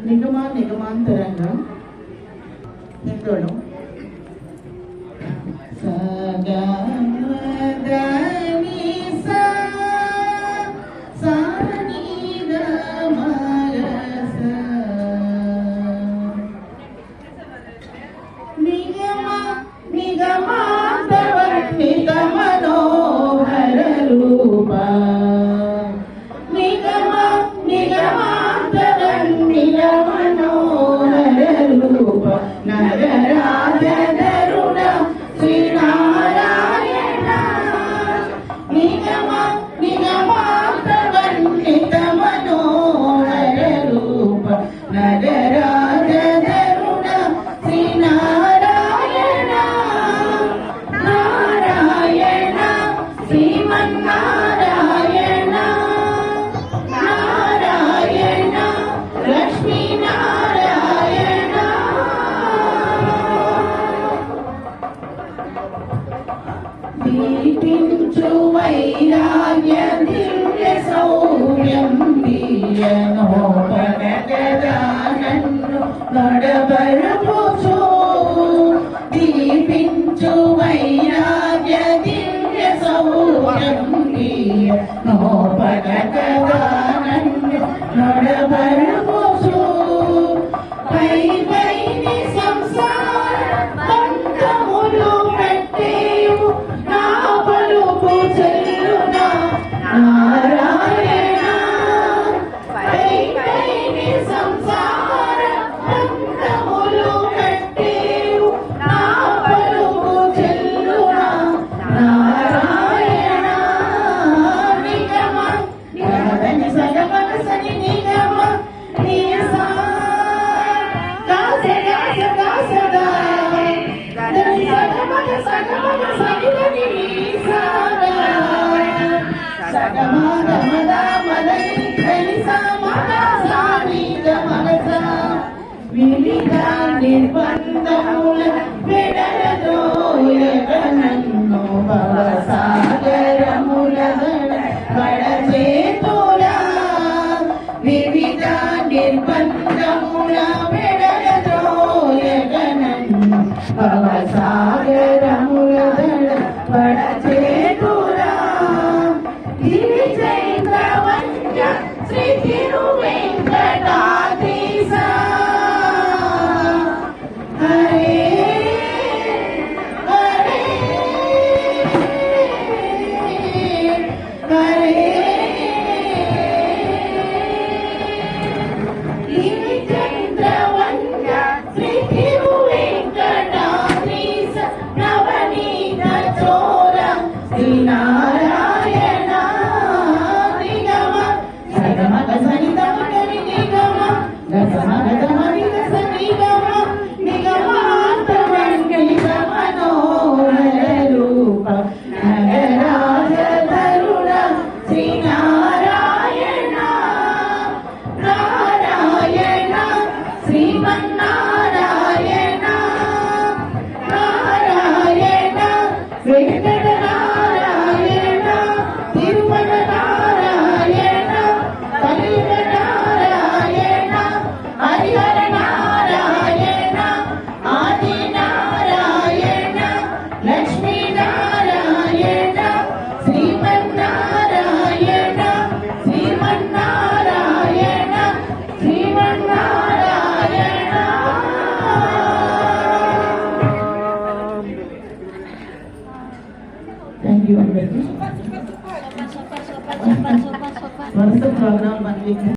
నిగమా నిగమాంతరంగా నిండోడం నిగమాంతవర్ణిత మనోహర రూప నిగమాంతవర్ణిత మనోహర రూప నగరాజనరుణ శ్రీనారాయణ నిగమాంతవర్ణిత మనోహర రూప నగరాజనరుణ శ్రీనారాయణ నారాయణ శ్రీమన్నారాయణ నారాయణ లక్ష్మీనారాయణ దీపించు వైరాగ్య దివ్య సౌర్యం దీయనోపనగదానన్ను నడబరుపుచు దీపించు వైరాగ్య దివ్య సౌర్యం దీయనోపనగదానన్ను నడబరుపుచు పై పైని సంసార బంధములు పెట్టేవు నా పలుకు చెల్లునా నారాయణ పై పైని సంసార బంధములు పెట్టేవు నా పలుకు చెల్లునా నారాయణ నిగమ నిగమని సగమన సని నిగమ నియసా నిర్బంధముల వెడలదోయగనన్ను భవసాగరముల పడచేతులా వివిధ నిర్బంధముల వెడలదోయగనన్ను భవసాగరముల పడచేతులా గిరిజైంద్రవంజ శ్రీ తిరువెంకటాద్రీశ హరే హరే హరే గిరిజైంద్రవంజ శ్రీ తిరువెంకటాద్రీశ నవనీత చోర శ్రీనారాయణ నిగమ సగమగ సనితమగరి నిగమ గసమగ మరిగ సనిగమ నిగమాంతవర్ణిత మనోహర రూప నగరాజధరుణ శ్రీనారాయణ నారాయణ శ్రీమన్నారాయణ నారాయణ వెంకటనారాయణ తిరుమల నారాయణ కలియుగ నారాయణ హరిహర నారాయణ ఆది నారాయణ లక్ష్మీ నారాయణ శ్రీమన్నారాయణ శ్రీమన్నారాయణ శ్రీమన్నారాయణ. Thank you అందరికీ. వరుస ప్రోగ్రాం మనకి